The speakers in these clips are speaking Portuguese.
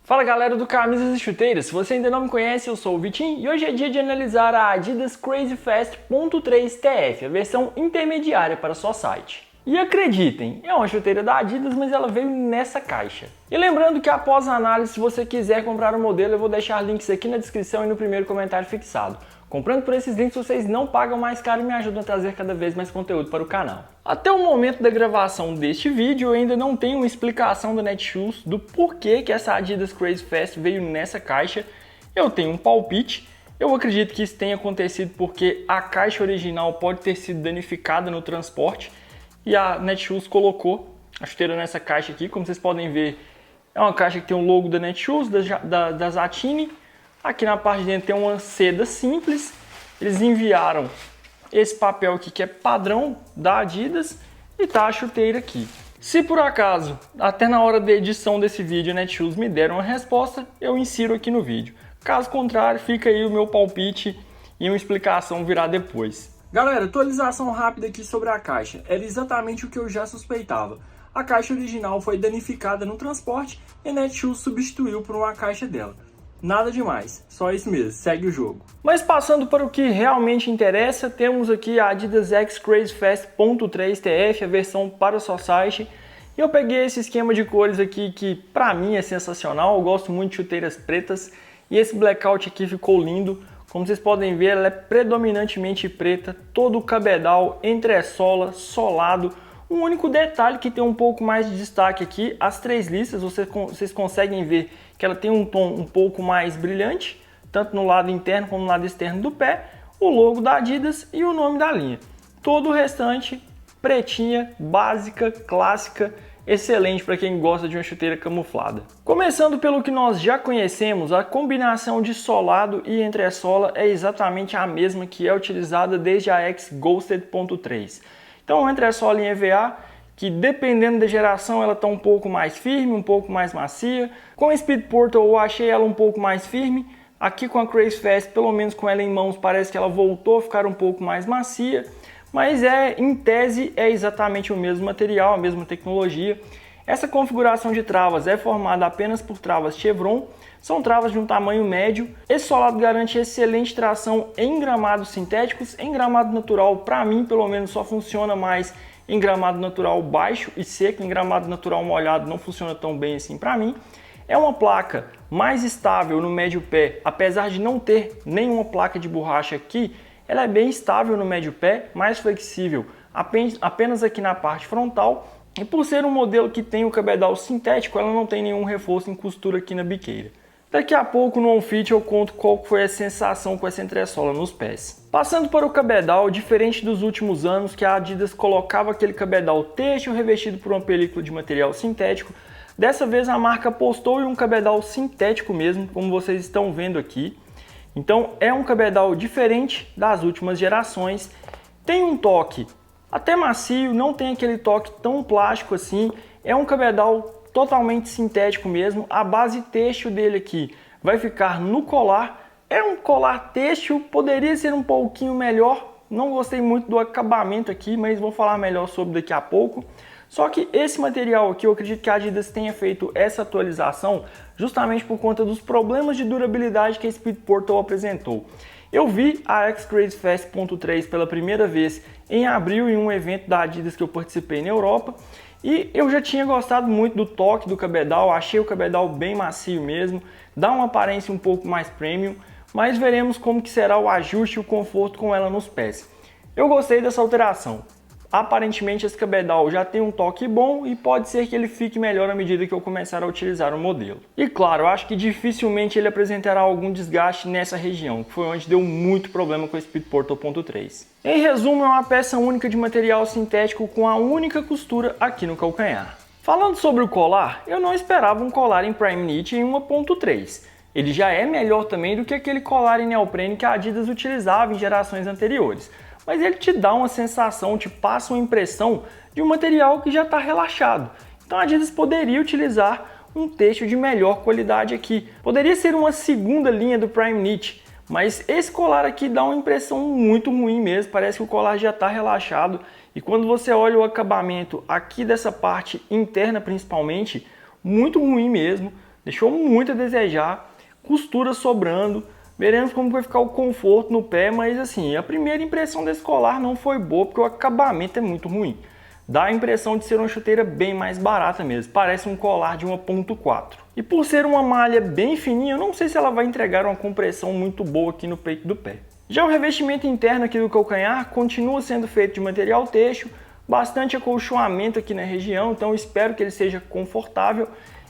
Fala galera do Camisas e Chuteiras, se você ainda não me conhece, eu sou o Vitinho e hoje é dia de analisar a Adidas Crazy Fast .3 TF, a versão intermediária para só site. E acreditem, é uma chuteira da Adidas, mas ela veio nessa caixa. E lembrando que após a análise, se você quiser comprar o modelo, eu vou deixar links aqui na descrição e no primeiro comentário fixado. Comprando por esses links, vocês não pagam mais caro e me ajudam a trazer cada vez mais conteúdo para o canal. Até o momento da gravação deste vídeo, eu ainda não tenho uma explicação da Netshoes do porquê que essa Adidas Crazy Fast veio nessa caixa. Eu tenho um palpite. Eu acredito que isso tenha acontecido porque a caixa original pode ter sido danificada no transporte e a Netshoes colocou a chuteira nessa caixa aqui. Como vocês podem ver, é uma caixa que tem o logo da Netshoes, da Zatini. Aqui na parte de dentro tem uma seda simples. Eles enviaram esse papel aqui que é padrão da Adidas e tá a chuteira aqui. Se por acaso, até na hora da edição desse vídeo, a Netshoes me deram uma resposta, eu insiro aqui no vídeo. Caso contrário, fica aí o meu palpite e uma explicação virá depois. Galera, atualização rápida aqui sobre a caixa. Era exatamente o que eu já suspeitava. A caixa original foi danificada no transporte e a Netshoes substituiu por uma caixa dela. Nada demais, só isso mesmo, segue o jogo. Mas passando para o que realmente interessa, temos aqui a Adidas X Crazy Fast .3 TF, a versão para só site. E eu peguei esse esquema de cores aqui que pra mim é sensacional, eu gosto muito de chuteiras pretas. E esse blackout aqui ficou lindo, como vocês podem ver ela é predominantemente preta, todo o cabedal, entressola, solado. Um único detalhe que tem um pouco mais de destaque aqui, as três listas, vocês conseguem ver que ela tem um tom um pouco mais brilhante, tanto no lado interno como no lado externo do pé, o logo da Adidas e o nome da linha. Todo o restante, pretinha, básica, clássica, excelente para quem gosta de uma chuteira camuflada. Começando pelo que nós já conhecemos, a combinação de solado e entressola é exatamente a mesma que é utilizada desde a X Ghosted .3. Então, a entressola em EVA, que dependendo da geração ela está um pouco mais firme, um pouco mais macia. Com a Speed Portal eu achei ela um pouco mais firme. Aqui com a Crazy Fast, pelo menos com ela em mãos, parece que ela voltou a ficar um pouco mais macia. Mas em tese é exatamente o mesmo material, a mesma tecnologia. Essa configuração de travas é formada apenas por travas Chevron. São travas de um tamanho médio. Esse solado garante excelente tração em gramados sintéticos. Em gramado natural, para mim, pelo menos, só funciona mais em gramado natural baixo e seco. Em gramado natural molhado não funciona tão bem assim para mim. É uma placa mais estável no médio pé, apesar de não ter nenhuma placa de borracha aqui. Ela é bem estável no médio pé, mais flexível apenas aqui na parte frontal. E por ser um modelo que tem o cabedal sintético, ela não tem nenhum reforço em costura aqui na biqueira. Daqui a pouco no on-fit eu conto qual foi a sensação com essa entressola nos pés. Passando para o cabedal, diferente dos últimos anos que a Adidas colocava aquele cabedal têxtil revestido por uma película de material sintético, dessa vez a marca apostou em um cabedal sintético mesmo, como vocês estão vendo aqui. Então é um cabedal diferente das últimas gerações, tem um toque até macio, não tem aquele toque tão plástico assim, é um cabedal totalmente sintético mesmo. A base têxtil dele aqui vai ficar no colar, é um colar têxtil, poderia ser um pouquinho melhor, não gostei muito do acabamento aqui, mas vou falar melhor sobre daqui a pouco. Só que esse material aqui, eu acredito que a Adidas tenha feito essa atualização justamente por conta dos problemas de durabilidade que a Speed Portal apresentou. Eu vi a X Crazy Fast .3 pela primeira vez em abril em um evento da Adidas que eu participei na Europa e eu já tinha gostado muito do toque do cabedal, achei o cabedal bem macio mesmo, dá uma aparência um pouco mais premium, mas veremos como que será o ajuste e o conforto com ela nos pés. Eu gostei dessa alteração. Aparentemente esse cabedal já tem um toque bom e pode ser que ele fique melhor à medida que eu começar a utilizar o modelo. E claro, eu acho que dificilmente ele apresentará algum desgaste nessa região, que foi onde deu muito problema com a Speed Portal .3. Em resumo, é uma peça única de material sintético com a única costura aqui no calcanhar. Falando sobre o colar, eu não esperava um colar em Prime Knit em 1.3. Ele já é melhor também do que aquele colar em neoprene que a Adidas utilizava em gerações anteriores. Mas ele te dá uma sensação, te passa uma impressão de um material que já está relaxado. Então a Adidas poderia utilizar um têxtil de melhor qualidade aqui. Poderia ser uma segunda linha do Prime Knit, mas esse colar aqui dá uma impressão muito ruim mesmo, parece que o colar já está relaxado. E quando você olha o acabamento aqui dessa parte interna principalmente, muito ruim mesmo. deixou muito a desejar, costura sobrando. Veremos como vai ficar o conforto no pé, mas assim, a primeira impressão desse colar não foi boa, porque o acabamento é muito ruim. Dá a impressão de ser uma chuteira bem mais barata mesmo, parece um colar de 1.4. E por ser uma malha bem fininha, eu não sei se ela vai entregar uma compressão muito boa aqui no peito do pé. Já o revestimento interno aqui do calcanhar continua sendo feito de material têxtil, bastante acolchoamento aqui na região, então espero que ele seja confortável.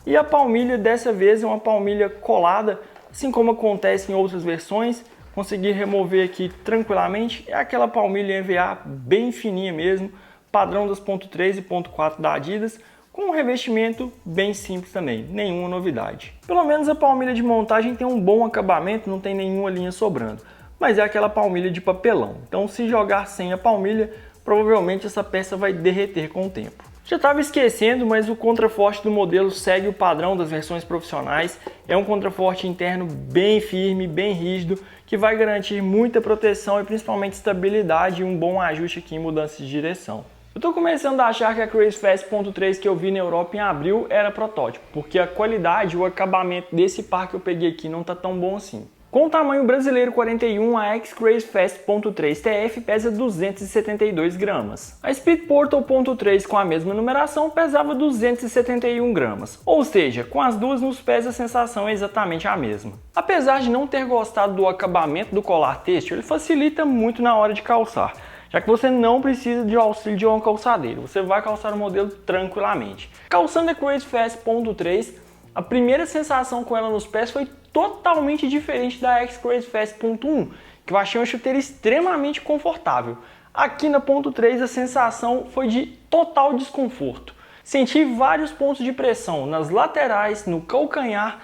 E a palmilha dessa vez é uma palmilha colada, assim como acontece em outras versões. Consegui remover aqui tranquilamente, é aquela palmilha EVA bem fininha mesmo, padrão das .3 e .4 da Adidas, com um revestimento bem simples também, nenhuma novidade. Pelo menos a palmilha de montagem tem um bom acabamento, não tem nenhuma linha sobrando, mas é aquela palmilha de papelão, então se jogar sem a palmilha, provavelmente essa peça vai derreter com o tempo. Já estava esquecendo, mas o contraforte do modelo segue o padrão das versões profissionais. É um contraforte interno bem firme, bem rígido, que vai garantir muita proteção e principalmente estabilidade e um bom ajuste aqui em mudança de direção. Eu estou começando a achar que a Crazyfast.3 que eu vi na Europa em abril era protótipo, porque a qualidade, o acabamento desse par que eu peguei aqui não está tão bom assim. Com o tamanho brasileiro 41, a X-Crazyfast.3 TF pesa 272 gramas. A Speed Portal .3 com a mesma numeração pesava 271 gramas, ou seja, com as duas nos pés a sensação é exatamente a mesma. Apesar de não ter gostado do acabamento do colar têxtil, ele facilita muito na hora de calçar, já que você não precisa de auxílio de uma calçadeira, você vai calçar o modelo tranquilamente. Calçando a Crazyfast.3, a primeira sensação com ela nos pés foi totalmente diferente da X-Crazyfast.1, que eu achei uma chuteira extremamente confortável. Aqui na .3 a sensação foi de total desconforto. Senti vários pontos de pressão nas laterais, no calcanhar,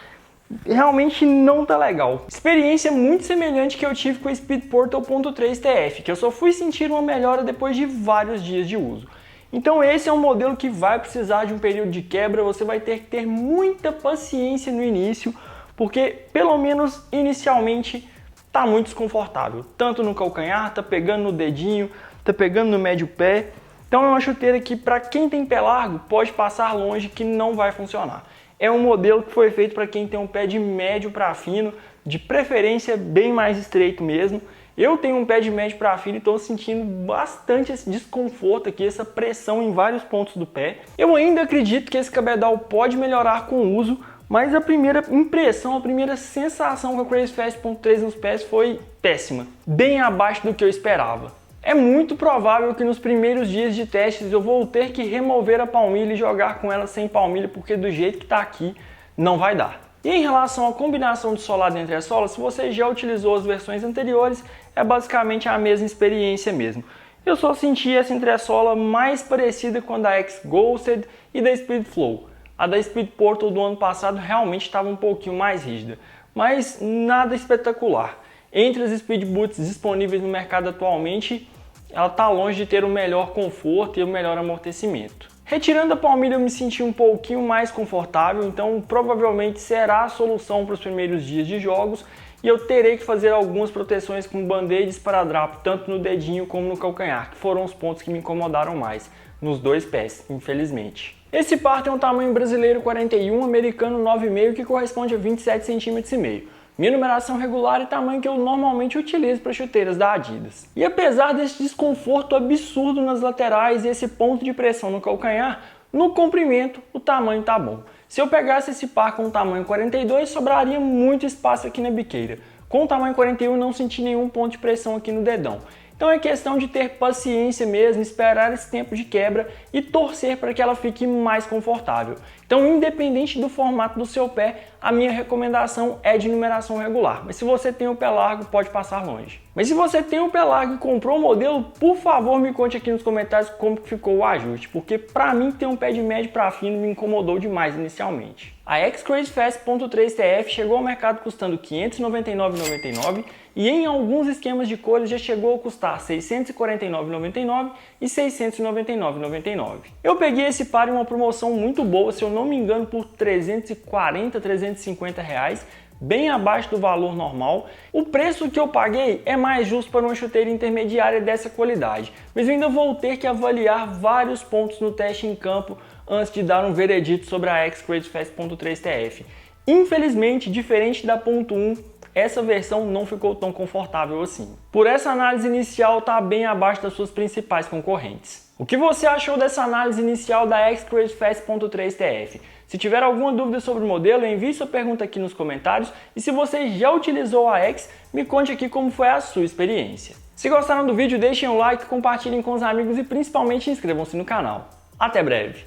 realmente não tá legal. Experiência muito semelhante que eu tive com a Speed Portal .3 TF, que eu só fui sentir uma melhora depois de vários dias de uso. Então esse é um modelo que vai precisar de um período de quebra, você vai ter que ter muita paciência no início, porque pelo menos inicialmente tá muito desconfortável. Tanto no calcanhar, tá pegando no dedinho, tá pegando no médio pé. Então é uma chuteira que para quem tem pé largo pode passar longe que não vai funcionar. É um modelo que foi feito para quem tem um pé de médio para fino, de preferência bem mais estreito mesmo. Eu tenho um pé de médio para fino e estou sentindo bastante esse desconforto aqui, essa pressão em vários pontos do pé. Eu ainda acredito que esse cabedal pode melhorar com o uso, mas a primeira impressão, a primeira sensação com a Crazyfast.3 nos pés foi péssima, bem abaixo do que eu esperava. É muito provável que nos primeiros dias de testes eu vou ter que remover a palmilha e jogar com ela sem palmilha, porque do jeito que está aqui não vai dar. E em relação à combinação de solado entre as solas, se você já utilizou as versões anteriores, é basicamente a mesma experiência mesmo. Eu só senti essa entressola mais parecida com a da X-Ghosted e da Speed Flow. A da Speed Portal do ano passado realmente estava um pouquinho mais rígida, mas nada espetacular. Entre as Speed Boots disponíveis no mercado atualmente, ela está longe de ter o melhor conforto e o melhor amortecimento. Retirando a palmilha eu me senti um pouquinho mais confortável, então provavelmente será a solução para os primeiros dias de jogos e eu terei que fazer algumas proteções com band-aid e esparadrapo, tanto no dedinho como no calcanhar, que foram os pontos que me incomodaram mais, nos dois pés, infelizmente. Esse par tem um tamanho brasileiro 41, americano 9,5, que corresponde a 27,5 cm. Minha numeração regular e tamanho que eu normalmente utilizo para chuteiras da Adidas. E apesar desse desconforto absurdo nas laterais e esse ponto de pressão no calcanhar, no comprimento o tamanho tá bom. Se eu pegasse esse par com o tamanho 42, sobraria muito espaço aqui na biqueira. Com o tamanho 41 não senti nenhum ponto de pressão aqui no dedão. Então é questão de ter paciência mesmo, esperar esse tempo de quebra e torcer para que ela fique mais confortável. Então, independente do formato do seu pé, a minha recomendação é de numeração regular. Mas se você tem o pé largo, pode passar longe. Mas se você tem o pé largo e comprou o modelo, por favor me conte aqui nos comentários como ficou o ajuste, porque para mim ter um pé de médio para fino me incomodou demais inicialmente. A X-Crazyfast.3 TF chegou ao mercado custando R$ 599,99 e em alguns esquemas de cores já chegou a custar R$ 649,99 e R$ 699,99. Eu peguei esse par em uma promoção muito boa, se eu não me engano, por R$ 340, R$ 350 reais, bem abaixo do valor normal. O preço que eu paguei é mais justo para uma chuteira intermediária dessa qualidade, mas eu ainda vou ter que avaliar vários pontos no teste em campo antes de dar um veredito sobre a X-Crazyfast.3 TF. Infelizmente, diferente da ponto .1, essa versão não ficou tão confortável assim. Por essa análise inicial está bem abaixo das suas principais concorrentes. O que você achou dessa análise inicial da X Crazyfast.3 TF? Se tiver alguma dúvida sobre o modelo, envie sua pergunta aqui nos comentários e se você já utilizou a X, me conte aqui como foi a sua experiência. Se gostaram do vídeo, deixem um like, compartilhem com os amigos e principalmente inscrevam-se no canal. Até breve!